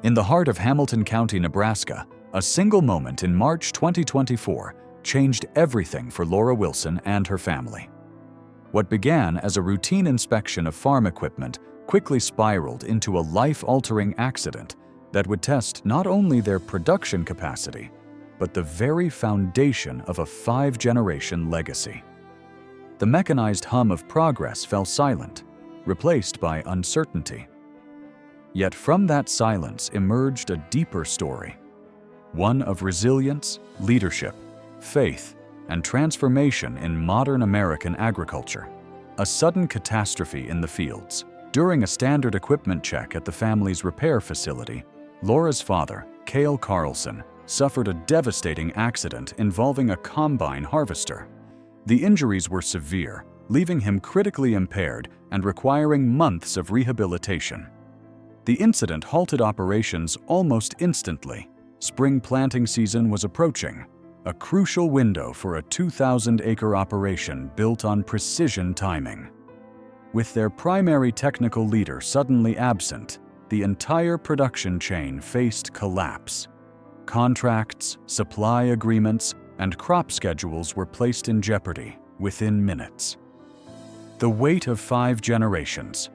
In the heart of Hamilton County, Nebraska, a single moment in March 2024 changed everything for Laura Wilson and her family. What began as a routine inspection of farm equipment quickly spiraled into a life-altering accident that would test not only their production capacity, but the very foundation of a 5-generation legacy. The mechanized hum of progress fell silent, replaced by uncertainty. Yet from that silence emerged a deeper story, one of resilience, leadership, faith, and transformation in modern American agriculture. A sudden catastrophe in the fields. During a standard equipment check at the family's repair facility, Laura's father, Cale Carlson, suffered a devastating accident involving a combine harvester. The injuries were severe, leaving him critically impaired and requiring months of rehabilitation. The incident halted operations almost instantly. Spring planting season was approaching, a crucial window for a 2,000-acre operation built on precision timing. With their primary technical leader suddenly absent, the entire production chain faced collapse. Contracts, supply agreements, and crop schedules were placed in jeopardy within minutes. The weight of 5 generations.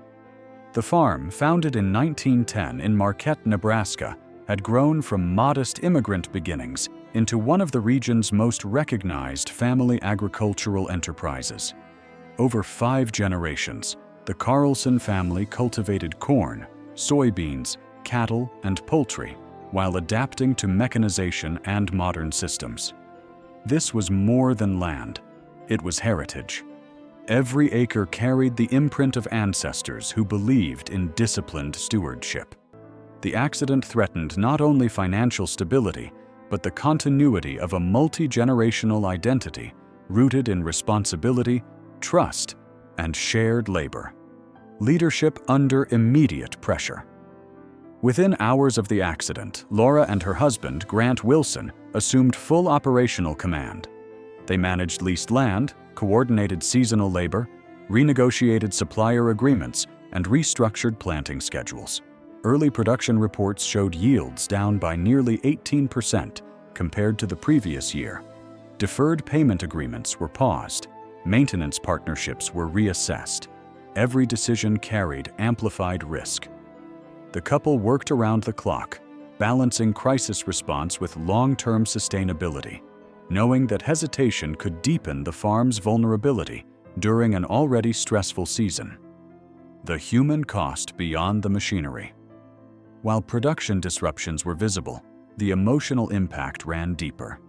The farm, founded in 1910 in Marquette, Nebraska, had grown from modest immigrant beginnings into one of the region's most recognized family agricultural enterprises. Over 5 generations, the Carlson family cultivated corn, soybeans, cattle, and poultry while adapting to mechanization and modern systems. This was more than land. It was heritage. Every acre carried the imprint of ancestors who believed in disciplined stewardship. The accident threatened not only financial stability, but the continuity of a multi-generational identity rooted in responsibility, trust, and shared labor. Leadership under immediate pressure. Within hours of the accident, Laura and her husband, Grant Wilson, assumed full operational command. They managed leased land, coordinated seasonal labor, renegotiated supplier agreements, and restructured planting schedules. Early production reports showed yields down by nearly 18% compared to the previous year. Deferred payment agreements were paused. Maintenance partnerships were reassessed. Every decision carried amplified risk. The couple worked around the clock, balancing crisis response with long-term sustainability, knowing that hesitation could deepen the farm's vulnerability during an already stressful season. The human cost beyond the machinery. While production disruptions were visible, the emotional impact ran deeper.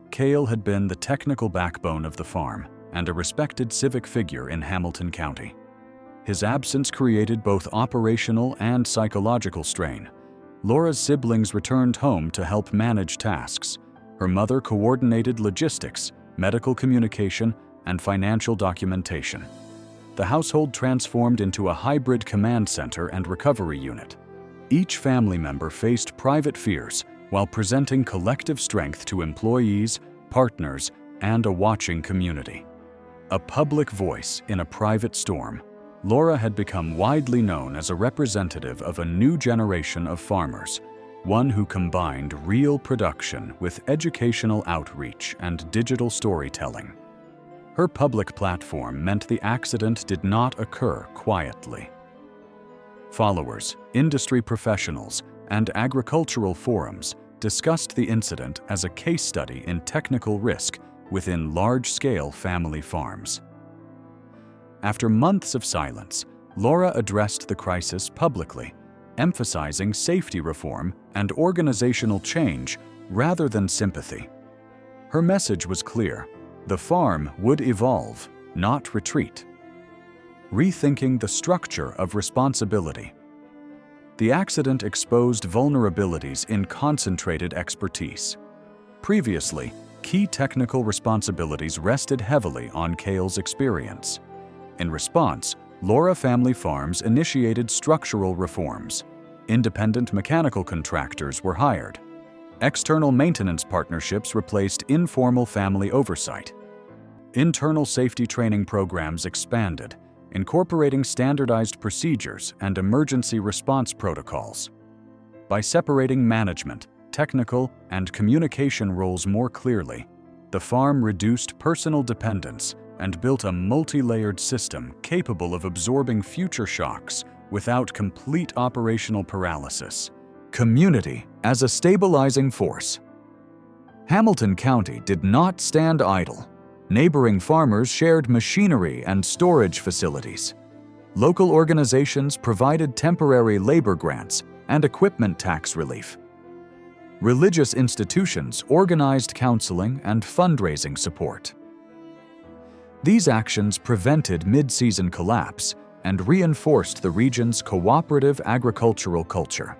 Cale had been the technical backbone of the farm and a respected civic figure in Hamilton County. His absence created both operational and psychological strain. Laura's siblings returned home to help manage tasks. Her mother coordinated logistics, medical communication, and financial documentation. The household transformed into a hybrid command center and recovery unit. Each family member faced private fears while presenting collective strength to employees, partners, and a watching community. A public voice in a private storm, Laura had become widely known as a representative of a new generation of farmers, one who combined real production with educational outreach and digital storytelling. Her public platform meant the accident did not occur quietly. Followers, industry professionals, and agricultural forums discussed the incident as a case study in technical risk within large-scale family farms. After months of silence, Laura addressed the crisis publicly, emphasizing safety reform and organizational change rather than sympathy. Her message was clear: the farm would evolve, not retreat. Rethinking the structure of responsibility. The accident exposed vulnerabilities in concentrated expertise. Previously, key technical responsibilities rested heavily on Cale's experience. In response, Laura Family Farms initiated structural reforms. Independent mechanical contractors were hired. External maintenance partnerships replaced informal family oversight. Internal safety training programs expanded, incorporating standardized procedures and emergency response protocols. By separating management, technical, and communication roles more clearly, the farm reduced personal dependence and built a multi-layered system capable of absorbing future shocks without complete operational paralysis. Community as a stabilizing force. Hamilton County did not stand idle. Neighboring farmers shared machinery and storage facilities. Local organizations provided temporary labor grants and equipment tax relief. Religious institutions organized counseling and fundraising support. These actions prevented mid-season collapse and reinforced the region's cooperative agricultural culture.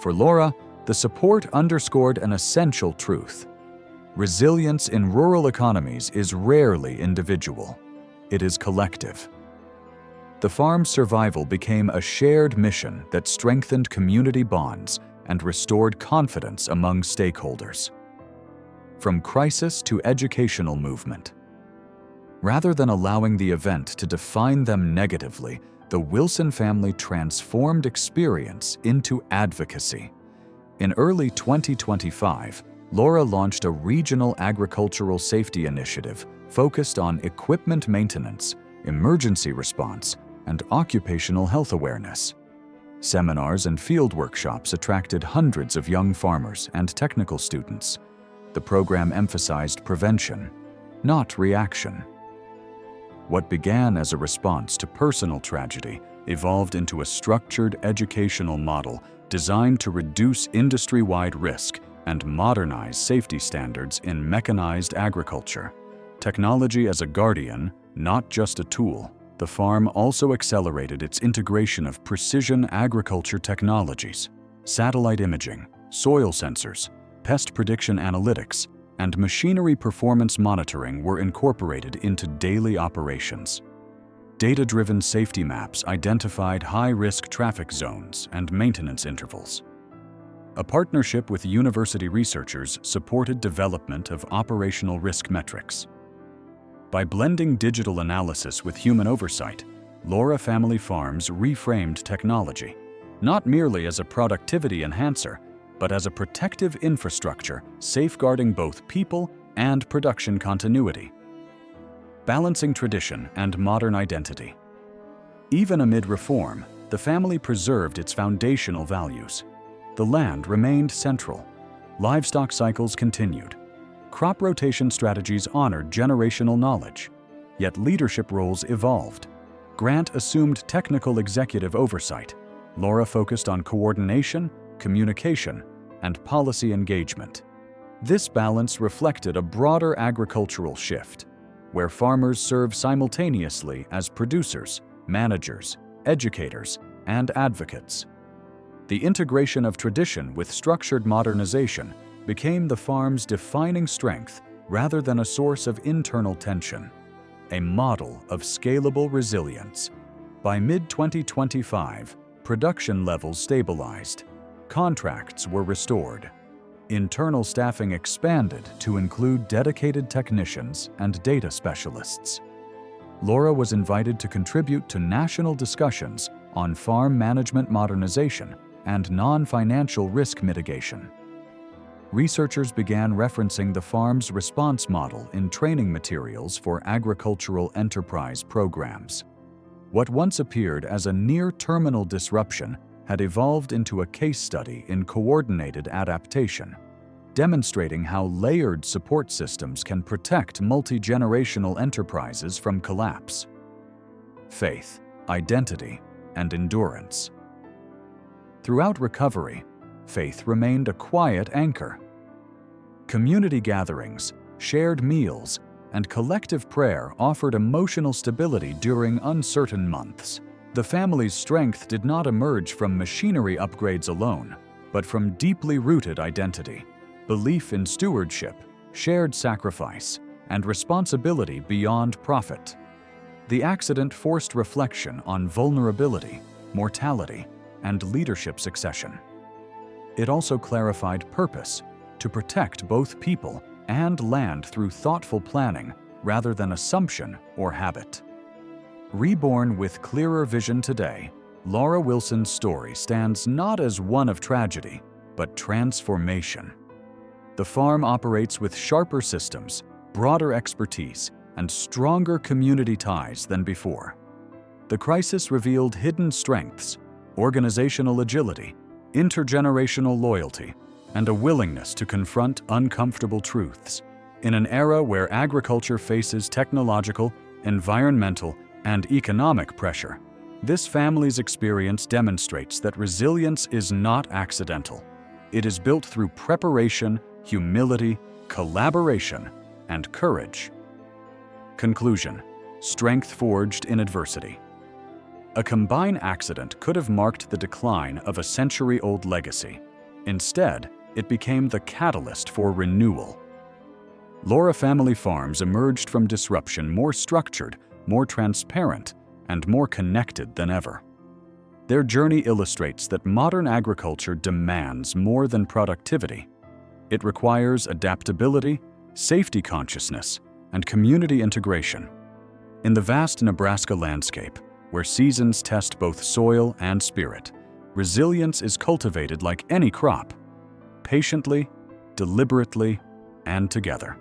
For Laura, the support underscored an essential truth. Resilience in rural economies is rarely individual. It is collective. The farm's survival became a shared mission that strengthened community bonds and restored confidence among stakeholders. From crisis to educational movement. Rather than allowing the event to define them negatively, the Wilson family transformed experience into advocacy. In early 2025, Laura launched a regional agricultural safety initiative focused on equipment maintenance, emergency response, and occupational health awareness. Seminars and field workshops attracted hundreds of young farmers and technical students. The program emphasized prevention, not reaction. What began as a response to personal tragedy evolved into a structured educational model designed to reduce industry-wide risk and modernize safety standards in mechanized agriculture. Technology as a guardian, not just a tool, the farm also accelerated its integration of precision agriculture technologies. Satellite imaging, soil sensors, pest prediction analytics, and machinery performance monitoring were incorporated into daily operations. Data-driven safety maps identified high-risk traffic zones and maintenance intervals. A partnership with university researchers supported development of operational risk metrics. By blending digital analysis with human oversight, Laura Family Farms reframed technology, not merely as a productivity enhancer, but as a protective infrastructure safeguarding both people and production continuity. Balancing tradition and modern identity. Even amid reform, the family preserved its foundational values. The land remained central. Livestock cycles continued. Crop rotation strategies honored generational knowledge. Yet leadership roles evolved. Grant assumed technical executive oversight. Laura focused on coordination, communication, and policy engagement. This balance reflected a broader agricultural shift, where farmers serve simultaneously as producers, managers, educators, and advocates. The integration of tradition with structured modernization became the farm's defining strength rather than a source of internal tension, a model of scalable resilience. By mid-2025, production levels stabilized. Contracts were restored. Internal staffing expanded to include dedicated technicians and data specialists. Laura was invited to contribute to national discussions on farm management modernization and non-financial risk mitigation. Researchers began referencing the farm's response model in training materials for agricultural enterprise programs. What once appeared as a near-terminal disruption had evolved into a case study in coordinated adaptation, demonstrating how layered support systems can protect multi-generational enterprises from collapse. Faith, identity, and endurance. Throughout recovery, faith remained a quiet anchor. Community gatherings, shared meals, and collective prayer offered emotional stability during uncertain months. The family's strength did not emerge from machinery upgrades alone, but from deeply rooted identity, belief in stewardship, shared sacrifice, and responsibility beyond profit. The accident forced reflection on vulnerability, mortality, and leadership succession. It also clarified purpose, to protect both people and land through thoughtful planning rather than assumption or habit. Reborn with clearer vision today, Laura Wilson's story stands not as one of tragedy, but transformation. The farm operates with sharper systems, broader expertise, and stronger community ties than before. The crisis revealed hidden strengths, organizational agility, intergenerational loyalty, and a willingness to confront uncomfortable truths. In an era where agriculture faces technological, environmental, and economic pressure, this family's experience demonstrates that resilience is not accidental. It is built through preparation, humility, collaboration, and courage. Conclusion: strength forged in adversity. A combine accident could have marked the decline of a century-old legacy. Instead, it became the catalyst for renewal. Laura family farms emerged from disruption more structured, more transparent, and more connected than ever. Their journey illustrates that modern agriculture demands more than productivity. It requires adaptability, safety consciousness, and community integration. In the vast Nebraska landscape, where seasons test both soil and spirit, resilience is cultivated like any crop, patiently, deliberately, and together.